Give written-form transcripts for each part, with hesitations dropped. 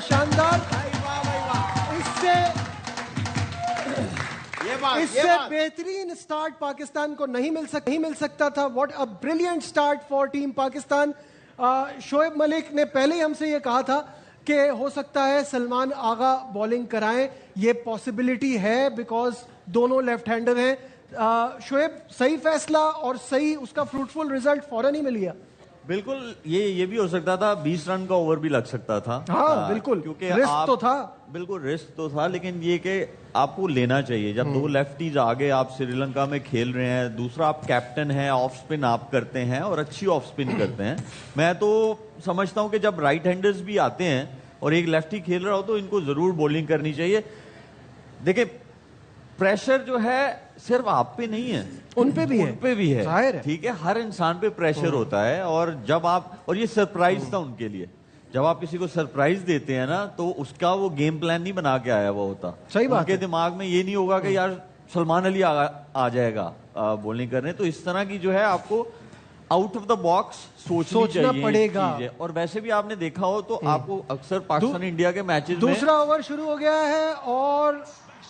शानदार, इससे बेहतरीन स्टार्ट पाकिस्तान को नहीं मिल सकता था। What a brilliant start for team Pakistan. Shoaib Malik ने पहले ही हमसे ये कहा था कि हो सकता है सलमान आगा बॉलिंग कराएं, ये पॉसिबिलिटी है बिकॉज दोनों लेफ्ट हैंडर हैं। शोएब, सही फैसला और सही उसका फ्रूटफुल रिजल्ट फौरन ही मिल गया। बिल्कुल, ये भी हो सकता था, 20 रन का ओवर भी लग सकता था। हाँ बिल्कुल, क्योंकि रिस्क तो था। बिल्कुल रिस्क तो था, लेकिन ये कि आपको लेना चाहिए जब दो लेफ्टीज आगे आप श्रीलंका में खेल रहे हैं। दूसरा, आप कैप्टन हैं, ऑफ स्पिन आप करते हैं और अच्छी ऑफ स्पिन करते हैं। मैं तो समझता हूं कि जब राइट हैंडर्स भी आते हैं और एक लेफ्टी खेल रहा हो तो इनको जरूर बॉलिंग करनी चाहिए। देखिए, प्रेशर जो है सिर्फ आप पे नहीं है, उन पे भी है, ठीक है। हर इंसान पे प्रेशर होता है, और जब आप, और ये सरप्राइज था उनके लिए, जब आप किसी को सरप्राइज देते हैं ना तो उसका वो गेम प्लान नहीं बना के आया हुआ होता। सही बात उनके दिमाग में ये नहीं होगा कि यार सलमान अली आ जाएगा बॉलिंग करने। तो इस तरह की जो है आपको आउट ऑफ द बॉक्स सोचना पड़ेगा। और वैसे भी आपने देखा हो तो आपको अक्सर पाकिस्तान इंडिया के मैचेस में दूसरा ओवर शुरू हो गया है और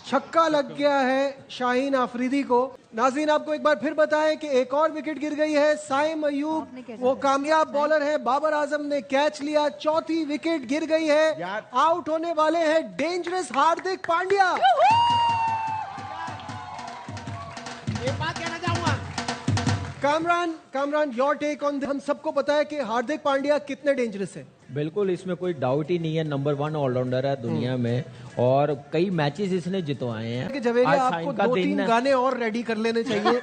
छक्का लग गया है शाहीन आफरीदी को। नाज़रीन, आपको एक बार फिर बताएं कि एक और विकेट गिर गई है। साइम अयूब वो कामयाब बॉलर है, बाबर आजम ने कैच लिया। चौथी विकेट गिर गई है। आउट होने वाले हैं डेंजरस हार्दिक पांड्या। एक बात कहना चाहूंगा, कामरान योर टेक ऑन। हम सबको पता है कि हार्दिक पांड्या कितने डेंजरस है। बिल्कुल, इसमें कोई डाउट ही नहीं है। नंबर 1 ऑलराउंडर है दुनिया में और कई मैचेस इसने जितवाए हैं। जवेरिया, आपको 2-3 गाने और रेडी कर लेने चाहिए।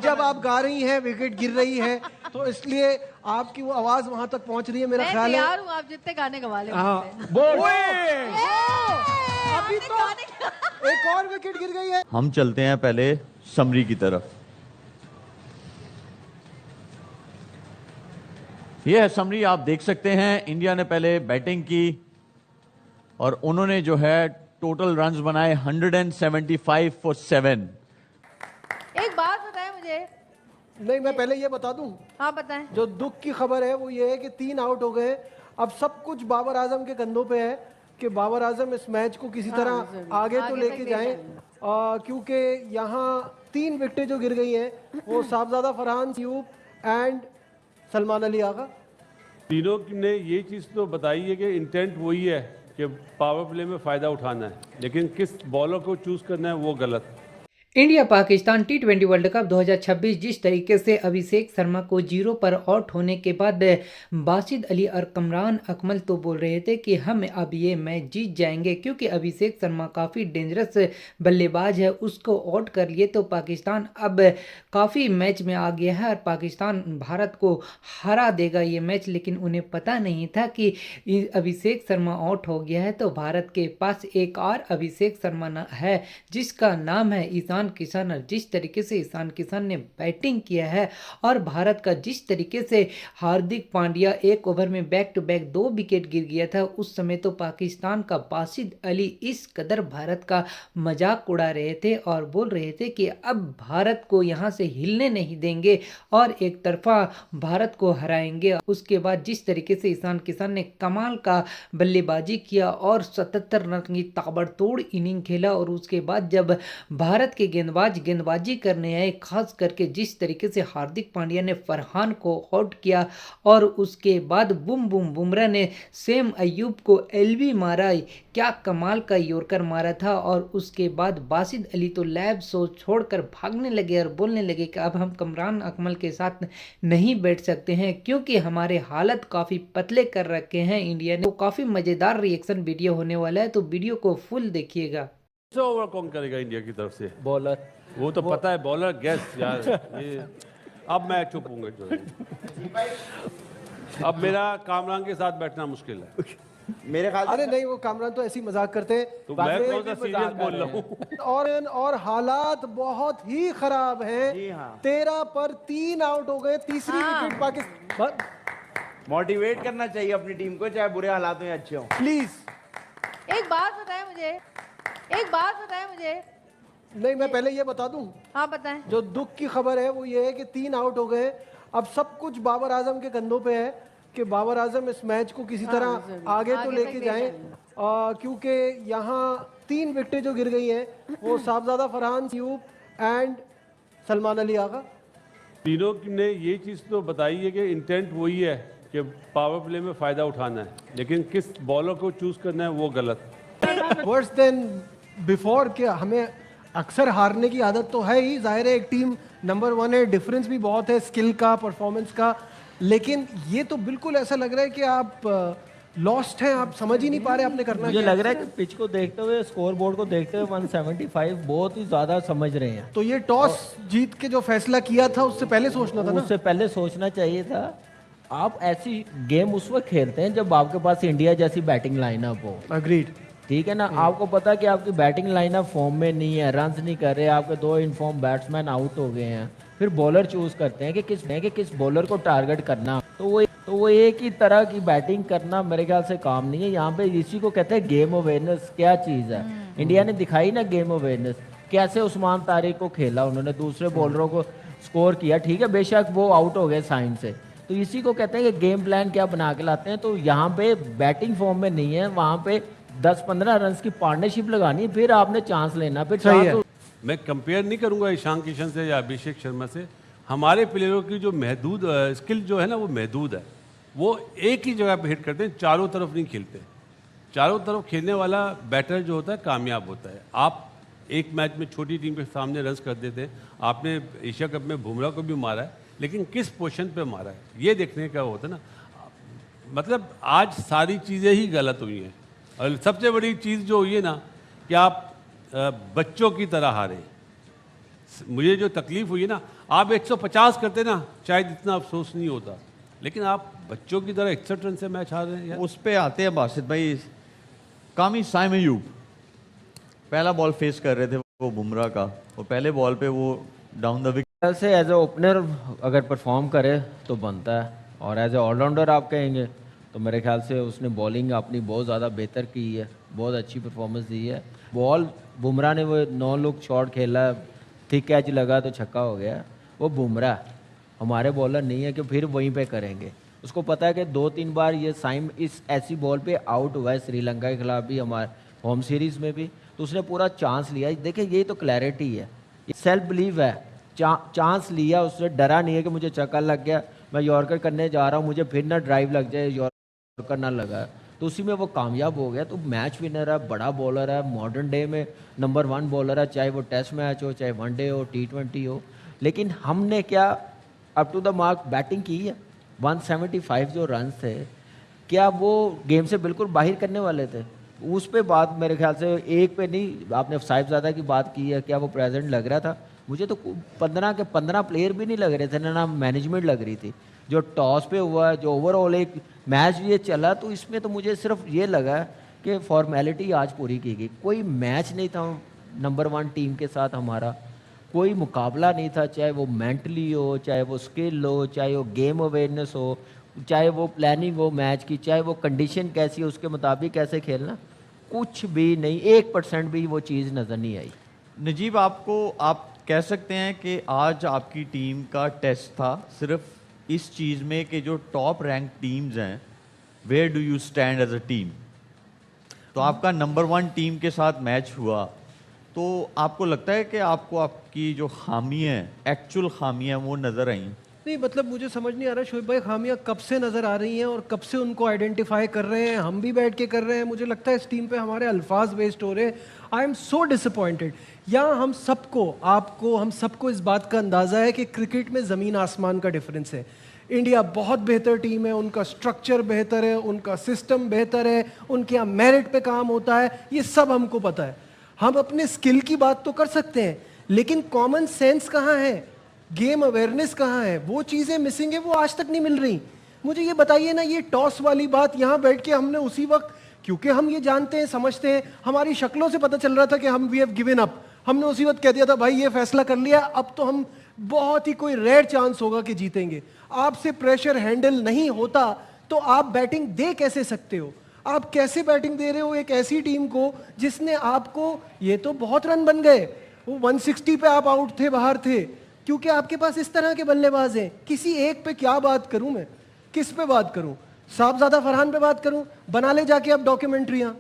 जब आप गा रही हैं, विकेट गिर रही है, तो इसलिए आपकी वो आवाज वहां तक पहुंच रही है। मेरा ख्याल है आप जितने गाने गवा ले। अभी तो एक और विकेट गिर गई है। हम चलते हैं पहले समरी की तरफ। ये है समरी, आप देख सकते हैं इंडिया ने पहले बैटिंग की और उन्होंने जो है टोटल रन्स बनाए 175 फॉर 7। एक बात बताएं मुझे। नहीं, मैं पहले ये बता दूं। हाँ बताएं। जो दुख की खबर है वो ये है कि 3 आउट हो गए। अब सब कुछ बाबर आजम के कंधों पे है कि बाबर आजम इस मैच को किसी तरह आगे तो लेके जाएं, क्योंकि यहाँ 3 विकेटें जो गिर गई हैं वो साहबजादा फरहान, अयूब एंड सलमान अली आगा। तीनों ने ये चीज़ तो बताई है कि इंटेंट वही है कि पावर प्ले में फ़ायदा उठाना है, लेकिन किस बॉलर को चूज़ करना है वो गलत। India Pakistan T20 world cup 2026 जिस तरीके से अभिषेक शर्मा को 0 पर आउट होने के बाद बासित अली और कमरान अकमल तो बोल रहे थे कि हम अब ये मैच जीत जाएंगे, क्योंकि अभिषेक शर्मा काफ़ी डेंजरस बल्लेबाज है, उसको आउट कर लिए तो पाकिस्तान अब काफ़ी मैच में आ गया है और पाकिस्तान भारत को हरा देगा ये मैच। लेकिन उन्हें पता नहीं था कि अभिषेक शर्मा आउट हो गया है, तो भारत के पास एक और अभिषेक शर्मा है जिसका नाम है ईशान किशन। जिस तरीके से ईशान किशन ने बैटिंग किया है और भारत का जिस तरीके से हार्दिक पांड्या एक ओवर में बैक टू बैक 2 विकेट गिर गया था, उस समय तो पाकिस्तान का बासित अली इस कदर भारत का मजाक उड़ा रहे थे और बोल रहे थे कि अब भारत को यहाँ से हिलने नहीं देंगे और एक तरफा भारत को हराएंगे। उसके बाद जिस तरीके से ईशान किशन ने कमाल का बल्लेबाजी किया और 77 रन की ताबड़तोड़ इनिंग खेला, और उसके बाद जब भारत के गेंदबाजी करने आए, खास करके जिस तरीके से हार्दिक पांड्या ने फरहान को आउट किया और उसके बाद बुमराह ने सेम अयूब को एलबी मारा, क्या कमाल का यॉर्कर मारा था। और उसके बाद बासित अली तो लैब शो छोड़कर भागने लगे और बोलने लगे कि अब हम कमरान अकमल के साथ नहीं बैठ सकते हैं, क्योंकि हमारे हालत काफ़ी पतले कर रखे हैं इंडिया ने। तो काफ़ी मज़ेदार रिएक्शन वीडियो होने वाला है, तो वीडियो को फुल देखिएगा। ओवर कौन करेगा इंडिया की तरफ से? बॉलर, वो तो पता है, बॉलर गैस यार। ये अब मैं चुप हूँगा। अब मेरा कामरान के साथ बैठना मुश्किल है मेरे ख्याल। अरे नहीं, वो कामरान तो ऐसी मजाक करते हैं, तो मैं कौन सा सीरियस बोल रहा हूँ। और हालात बहुत ही खराब हैं। 13 पर 3 आउट हो गए। तीसरी विकेट पाकिस्तान। मोटिवेट करना चाहिए अपनी टीम को, चाहे बुरे हालात में अच्छे हों। प्लीज एक बात बताएं मुझे। नहीं, मैं पहले ये बता दूं। हाँ बताएं। जो दुख की खबर है वो ये है कि 3 आउट हो गए। अब सब कुछ बाबर आजम के कंधों पे है कि बाबर आजम इस मैच को किसी तरह आगे तो लेके तक ले जाएं, क्योंकि यहाँ 3 विकेटें जो गिर गई हैं वो साहबजादा फरहान, यूब एंड सलमान अली आगा। तीनों ने ये चीज़ तो बताई है कि इंटेंट वही है कि पावर प्ले में फ़ायदा उठाना है, लेकिन किस बॉलर को चूज़ करना है वो गलत। वर्स देन बिफोर के हमें अक्सर हारने की आदत तो है ही, जाहिर है एक टीम नंबर 1 है, डिफरेंस भी बहुत है स्किल का, परफॉर्मेंस का, लेकिन ये तो बिल्कुल ऐसा लग रहा है कि आप लॉस्ट हैं, आप समझ ही नहीं पा रहे आपने करना मुझे क्या लग रहा है कि पिच को देखते हुए, स्कोर बोर्ड को देखते हुए 175 बहुत ही ज्यादा समझ रहे हैं। तो ये टॉस जीत के जो फैसला किया था उससे पहले सोचना था ना। उससे पहले सोचना चाहिए था। आप ऐसी गेम उस वक्त खेलते हैं जब आपके पास इंडिया जैसी बैटिंग लाइनअप हो। अग्रीड। ठीक है ना, आपको पता कि आपकी बैटिंग लाइनअप फॉर्म में नहीं है, रन्स नहीं कर रहे, आपके 2 इनफॉर्म बैट्समैन आउट हो गए हैं, फिर बॉलर चूज करते हैं कि किस बॉलर को टारगेट करना। तो वो एक ही तरह की बैटिंग करना मेरे ख्याल से काम नहीं है। यहाँ पे इसी को कहते हैं गेम अवेयरनेस। क्या चीज़ है इंडिया ने दिखाई ना गेम अवेयरनेस, कैसे उस्मान तारिक को खेला उन्होंने, दूसरे बॉलरों को स्कोर किया। ठीक है, बेशक वो आउट हो गए साइन से, तो इसी को कहते हैं कि गेम प्लान क्या बना के लाते हैं। तो यहाँ पे बैटिंग फॉर्म में नहीं है, वहाँ पे 10-15 रन की पार्टनरशिप लगानी, फिर आपने चांस लेना। फिर सही है। मैं कंपेयर नहीं करूंगा ईशान किशन से या अभिषेक शर्मा से। हमारे प्लेयरों की जो महदूद स्किल जो है ना वो महदूद है, वो एक ही जगह पे हिट करते हैं, चारों तरफ नहीं खेलते। चारों तरफ खेलने वाला बैटर जो होता है कामयाब होता है। आप एक मैच में छोटी टीम के सामने रन कर देते हैं। आपने एशिया कप में बुमराह को भी मारा है, लेकिन किस पोजीशन पे मारा है ये देखने का होता है ना। मतलब आज सारी चीज़ें ही गलत हुई हैं, और सबसे बड़ी चीज़ जो हुई है ना कि आप बच्चों की तरह हारे। मुझे जो तकलीफ हुई है ना, आप 150 करते ना शायद इतना अफसोस नहीं होता, लेकिन आप बच्चों की तरह 61 रन से मैच हार रहे हैं यार। उस पे आते हैं बासित भाई। कामी साइम अयूब पहला बॉल फेस कर रहे थे वो बुमराह का, और पहले बॉल पे वो डाउन द विकेट से एज ए ओपनर अगर परफॉर्म करे तो बनता है, और एज ए ऑलराउंडर आप कहेंगे तो मेरे ख्याल से उसने बॉलिंग अपनी बहुत ज़्यादा बेहतर की है, बहुत अच्छी परफॉर्मेंस दी है। बॉल बुमराह ने वो 9 लुक शॉट खेला, थिक कैच लगा तो छक्का हो गया। वो बुमराह हमारे बॉलर नहीं है कि फिर वहीं पे करेंगे। उसको पता है कि 2-3 बार ये साइम इस ऐसी बॉल पे आउट हुआ है, श्रीलंका के खिलाफ भी, हमारे होम सीरीज़ में भी, तो उसने पूरा चांस लिया। देखिए ये तो क्लैरिटी है, सेल्फ बिलीव है। चांस लिया, उससे डरा नहीं है कि मुझे चक्कर लग गया, मैं यॉर्कर करने जा रहा हूँ, मुझे फिर ना ड्राइव लग जाए, यॉर्कर ना लगा, तो उसी में वो कामयाब हो गया। तो मैच विनर है, बड़ा बॉलर है, मॉडर्न डे में नंबर 1 बॉलर है, चाहे वो टेस्ट मैच हो, चाहे वनडे हो, T20 हो। लेकिन हमने क्या up to the mark batting की है। 175 जो रन थे, क्या वो गेम से बिल्कुल बाहर करने वाले थे? उस पे बात मेरे ख्याल से एक पे नहीं, आपने साहिबजादा की बात की है, क्या वो प्रेजेंट लग रहा था? मुझे तो 15 के 15 प्लेयर भी नहीं लग रहे थे, ना मैनेजमेंट लग रही थी। जो टॉस पे हुआ, जो ओवरऑल एक मैच ये चला, तो इसमें तो मुझे सिर्फ ये लगा कि फॉर्मेलिटी आज पूरी की गई। कोई मैच नहीं था नंबर 1 टीम के साथ हमारा, कोई मुकाबला नहीं था, चाहे वो मेंटली हो, चाहे वो स्किल हो, चाहे वो गेम अवेयरनेस हो, चाहे वो प्लानिंग हो मैच की, चाहे वो कंडीशन कैसी है उसके मुताबिक कैसे खेलना, कुछ भी नहीं, 1% भी वो चीज़ नज़र नहीं आई। नजीब, आप कह सकते हैं कि आज आपकी टीम का टेस्ट था सिर्फ इस चीज़ में कि जो टॉप रैंक टीम्स हैं, where do you stand as a team. तो आपका नंबर 1 टीम के साथ मैच हुआ, तो आपको लगता है कि आपको आपकी जो खामियां हैं, एक्चुअल खामियां, वो नज़र आई? नहीं, मतलब मुझे समझ नहीं आ रहा शोएब भाई, खामियां कब से नज़र आ रही हैं और कब से उनको आइडेंटिफाई कर रहे हैं, हम भी बैठ के कर रहे हैं। मुझे लगता है इस टीम पे हमारे अल्फाज वेस्ट हो रहे हैं। I am so disappointed. यहाँ हम सबको, आपको, हम सबको इस बात का अंदाज़ा है कि क्रिकेट में ज़मीन आसमान का डिफरेंस है। इंडिया बहुत बेहतर टीम है, उनका स्ट्रक्चर बेहतर है, उनका सिस्टम बेहतर है, उनके यहाँ मेरिट पे काम होता है, ये सब हमको पता है। हम अपने स्किल की बात तो कर सकते हैं, लेकिन कॉमन सेंस कहाँ है, गेम अवेयरनेस कहाँ है, वो चीज़ें मिसिंग है, वो आज तक नहीं मिल रही। मुझे ये बताइए ना, ये टॉस वाली बात यहाँ बैठ के हमने उसी वक्त, क्योंकि हम ये जानते हैं, समझते हैं, हमारी शक्लों से पता चल रहा था कि हम वी हैव गिवन अप, हमने उसी वक्त कह दिया था भाई ये फैसला कर लिया, अब तो हम बहुत ही कोई रेयर चांस होगा कि जीतेंगे। आपसे प्रेशर हैंडल नहीं होता तो आप बैटिंग दे कैसे सकते हो? आप कैसे बैटिंग दे रहे हो एक ऐसी टीम को जिसने आपको, ये तो बहुत रन बन गए, वो 160 पे आप आउट थे, बाहर थे, क्योंकि आपके पास इस तरह के बल्लेबाज हैं। किसी एक पे क्या बात करूं मैं, किस पे बात करूं? साहबजादा फरहान पे बात करूं? बना ले जाके अब डॉक्यूमेंट्रियां।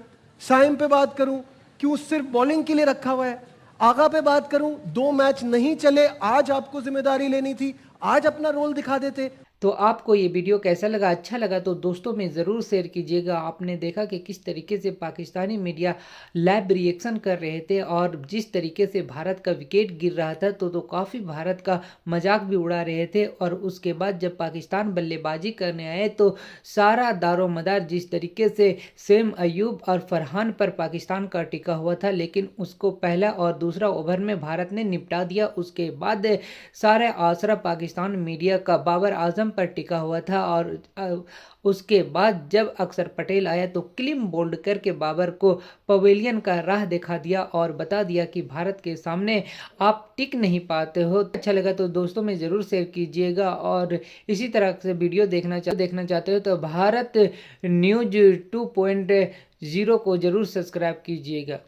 साइम पे बात करूं? क्यों सिर्फ बॉलिंग के लिए रखा हुआ है? आगा पे बात करूं? 2 मैच नहीं चले, आज आपको जिम्मेदारी लेनी थी, आज अपना रोल दिखा देते। तो आपको ये वीडियो कैसा लगा? अच्छा लगा तो दोस्तों में ज़रूर शेयर कीजिएगा। आपने देखा कि किस तरीके से पाकिस्तानी मीडिया लाइव रिएक्शन कर रहे थे और जिस तरीके से भारत का विकेट गिर रहा था तो काफ़ी भारत का मजाक भी उड़ा रहे थे। और उसके बाद जब पाकिस्तान बल्लेबाजी करने आए तो सारा दारोमदार जिस तरीके से सेम अयूब और फरहान पर पाकिस्तान का टिका हुआ था, लेकिन उसको पहला और दूसरा ओवर में भारत ने निपटा दिया। उसके बाद सारा आसरा पाकिस्तान मीडिया का बाबर आजम पर टिका हुआ था। और उसके बाद जब अक्षर पटेल आया तो क्लीन बोल्ड करके बाबर को पवेलियन का राह दिखा दिया और बता दिया कि भारत के सामने आप टिक नहीं पाते हो। अच्छा लगा तो दोस्तों में ज़रूर शेयर कीजिएगा और इसी तरह से वीडियो देखना चाहते हो तो भारत न्यूज़ 2.0 को ज़रूर सब्सक्राइब कीजिएगा।